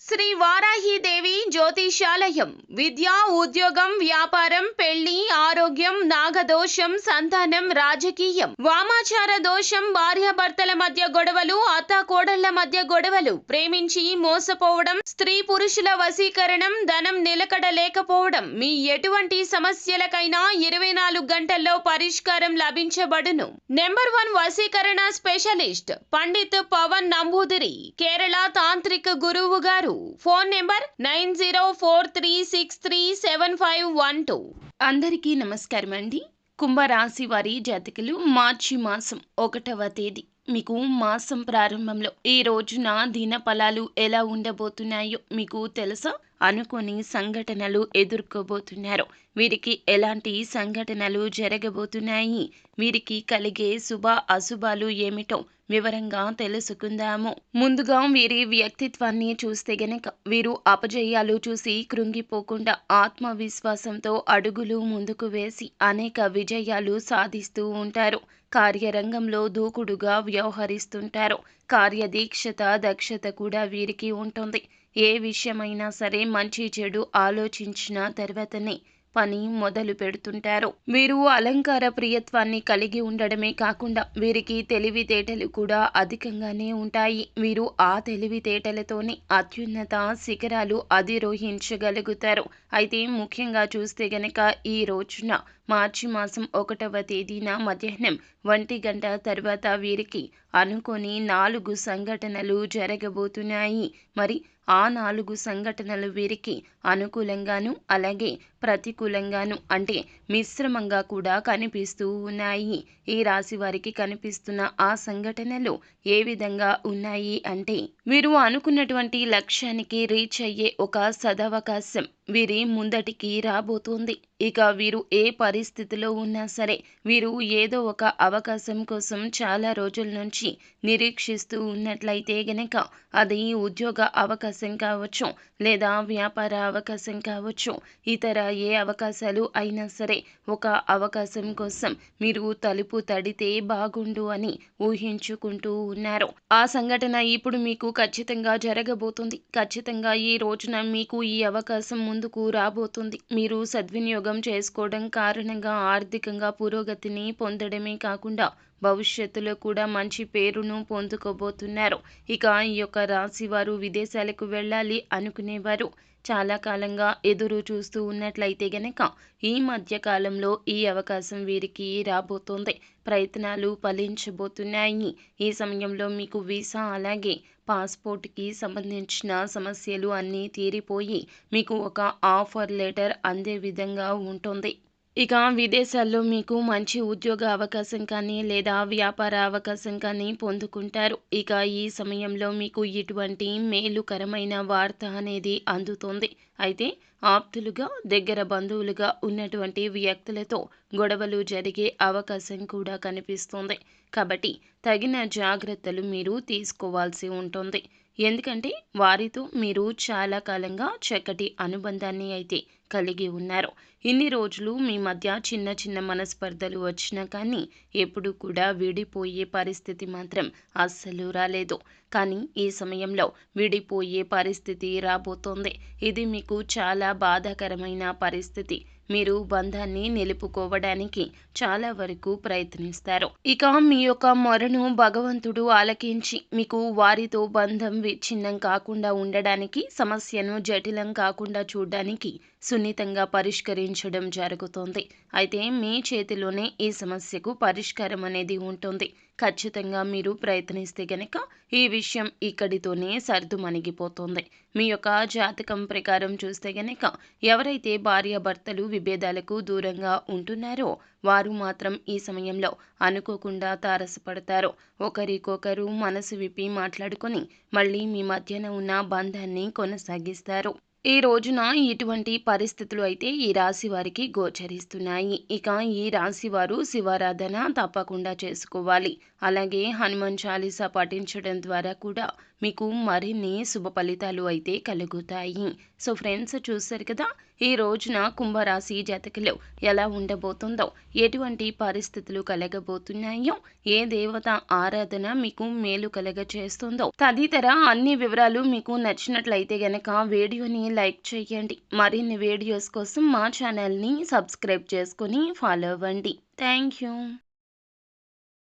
శ్రీ వారాహిదేవి జ్యోతిషాలయం విద్య, ఉద్యోగం, వ్యాపారం, పెళ్లి, ఆరోగ్యం, నాగదోషం, సంతానం, రాజకీయం, వామాచార దోషం, భార్యాభర్తల మధ్య గొడవలు, అత్తాకోడళ్ల మధ్య గొడవలు, ప్రేమించి మోసపోవడం, స్త్రీ పురుషుల వశీకరణం, ధనం నిలకడ లేకపోవడం, మీ ఎటువంటి సమస్యలకైనా 24 గంటల్లో పరిష్కారం లభించబడును. నెంబర్ 1 వశీకరణ స్పెషలిస్ట్ పండిత్ పవన్ నంబూదిరి, కేరళ తాంత్రిక గురువు గారు. Phone number 9043637512. అందరికీ నమస్కారం అండి. కుంభరాశి వారి జాతకులు మార్చి మాసం 1వ తేదీ మీకు మాసం ప్రారంభంలో ఈ రోజున దిన ఫలాలు ఎలా ఉండబోతున్నాయో మీకు తెలుసా? అనుకోని సంఘటనలు ఎదుర్కోబోతున్నారు. వీరికి ఎలాంటి సంఘటనలు జరగబోతున్నాయి, వీరికి కలిగే శుభ అశుభాలు ఏమిటో వివరంగా తెలుసుకుందాము. ముందుగా వీరి వ్యక్తిత్వాన్ని చూస్తే గనక వీరు అపజయాలు చూసి కృంగిపోకుండా ఆత్మవిశ్వాసంతో అడుగులు ముందుకు వేసి అనేక విజయాలు సాధిస్తూ ఉంటారు. కార్యరంగంలో దూకుడుగా వ్యవహరిస్తుంటారు. కార్యదీక్షత, దక్షత కూడా వీరికి ఉంటుంది. ఏ విషయమైనా సరే మంచి చెడు ఆలోచించిన తర్వాతనే పని మొదలు పెడుతుంటారు. వీరు అలంకార ప్రియత్వాన్ని కలిగి ఉండడమే కాకుండా వీరికి తెలివితేటలు కూడా అధికంగానే ఉంటాయి. వీరు ఆ తెలివితేటలతోనే అత్యున్నత శిఖరాలు అధిరోహించగలుగుతారు. అయితే ముఖ్యంగా చూస్తే గనక ఈ రోజున మార్చి మాసం 1వ తేదీన మధ్యాహ్నం 1 గంట తర్వాత వీరికి అనుకోని 4 సంఘటనలు జరగబోతున్నాయి. మరి ఆ 4 సంఘటనలు వీరికి అనుకూలంగాను అలాగే ప్రతికూలంగాను అంటే మిశ్రమంగా కూడా కనిపిస్తూ ఉన్నాయి. ఈ రాశి వారికి కనిపిస్తున్న ఆ సంఘటనలు ఏ విధంగా ఉన్నాయి అంటే వీరు అనుకున్నటువంటి లక్ష్యానికి రీచ్ అయ్యే ఒక సదవకాశం వీరి ముందటికి రాబోతుంది. ఇక వీరు ఏ పరిస్థితిలో ఉన్నా సరే వీరు ఏదో ఒక అవకాశం కోసం చాలా రోజుల నుంచి నిరీక్షిస్తూ ఉన్నట్లయితే గనక అది ఉద్యోగ అవకాశం కావచ్చు, లేదా వ్యాపార అవకాశం కావచ్చు, ఇతర ఏ అవకాశాలు అయినా సరే ఒక అవకాశం కోసం మీరు తలుపు తడితే బాగుండు అని ఊహించుకుంటూ ఉన్నారు. ఆ సంఘటన ఇప్పుడు మీకు ఖచ్చితంగా జరగబోతుంది. ఖచ్చితంగా ఈ రోజున మీకు ఈ అవకాశం ముందుకు రాబోతుంది. మీరు సద్వినియోగం చేసుకోవడం కారణంగా ఆర్థికంగా పురోగతిని పొందడమే కాకుండా భవిష్యత్తులో కూడా మంచి పేరును పొందుకోబోతున్నారు. ఇక ఈ యొక్క రాశి వారు విదేశాలకు వెళ్ళాలి అనుకునేవారు చాలా కాలంగా ఎదురు చూస్తూ ఉన్నట్లయితే గనక ఈ మధ్య కాలంలో ఈ అవకాశం వీరికి రాబోతోంది. ప్రయత్నాలు ఫలించబోతున్నాయి. ఈ సమయంలో మీకు వీసా అలాగే పాస్పోర్ట్కి సంబంధించిన సమస్యలు అన్నీ తీరిపోయి మీకు ఒక ఆఫర్ లెటర్ అందే విధంగా ఉంటుంది. ఇక విదేశాల్లో మీకు మంచి ఉద్యోగ అవకాశం కానీ లేదా వ్యాపార అవకాశం కానీ పొందుకుంటారు. ఇక ఈ సమయంలో మీకు ఇటువంటి మేలుకరమైన వార్త అనేది అందుతోంది. అయితే ఆప్తులుగా దగ్గర బంధువులుగా ఉన్నటువంటి వ్యక్తులతో గొడవలు జరిగే అవకాశం కూడా కనిపిస్తుంది. కాబట్టి తగిన జాగ్రత్తలు మీరు తీసుకోవాల్సి ఉంటుంది. ఎందుకంటే వారితో మీరు చాలా కాలంగా చక్కటి అనుబంధాన్ని అయితే కలిగి ఉన్నారు. ఇన్ని రోజులు మీ మధ్య చిన్న చిన్న మనస్పర్ధలు వచ్చినా కానీ ఎప్పుడు కూడా విడిపోయే పరిస్థితి మాత్రం అస్సలు రాలేదు. కానీ ఈ సమయంలో విడిపోయే పరిస్థితి రాబోతోంది. ఇది మీకు చాలా బాధాకరమైన పరిస్థితి. మీరు బంధాన్ని నిలుపుకోవడానికి చాలా వరకు ప్రయత్నిస్తారు. ఇక మీ యొక్క మొరను భగవంతుడు ఆలకించి మీకు వారితో బంధం విచ్ఛిన్నం కాకుండా ఉండడానికి, సమస్యను జటిలం కాకుండా చూడడానికి సున్నితంగా పరిష్కరించడం జరుగుతోంది. అయితే మీ చేతిలోనే ఈ సమస్యకు పరిష్కారం అనేది ఉంటుంది. ఖచ్చితంగా మీరు ప్రయత్నిస్తే గనక ఈ విషయం ఇక్కడితోనే సర్దుమణిగిపోతుంది. మీ యొక్క జాతకం ప్రకారం చూస్తే గనక ఎవరైతే భార్యాభర్తలు విభేదాలకు దూరంగా ఉంటున్నారో వారు మాత్రం ఈ సమయంలో అనుకోకుండా తారసపడతారు. ఒకరికొకరు మనసు విప్పి మాట్లాడుకొని మళ్ళీ మీ మధ్యన ఉన్న బంధాన్ని కొనసాగిస్తారు. ఈ రోజున ఇటువంటి పరిస్థితులు అయితే ఈ రాశి వారికి గోచరిస్తున్నాయి. ఇక ఈ రాశి వారు శివారాధన తప్పకుండా చేసుకోవాలి. అలాగే హనుమాన్ చాలీసా పఠించడం ద్వారా కూడా మీకు మరిన్ని శుభ ఫలితాలు అయితే కలుగుతాయి. సో ఫ్రెండ్స్, చూశారు కదా, ఈ రోజున కుంభరాశి జాతకులు ఎలా ఉండబోతుందో, ఎటువంటి పరిస్థితులు కలగబోతున్నాయో, ఏ దేవత ఆరాధన మీకు మేలు కలగచేస్తుందో తదితర అన్ని వివరాలు మీకు నచ్చినట్లయితే గనక వీడియోని లైక్ చేయండి. మరిన్ని వీడియోస్ కోసం మా ఛానల్ని సబ్స్క్రైబ్ చేసుకొని ఫాలో అవ్వండి. Thank you.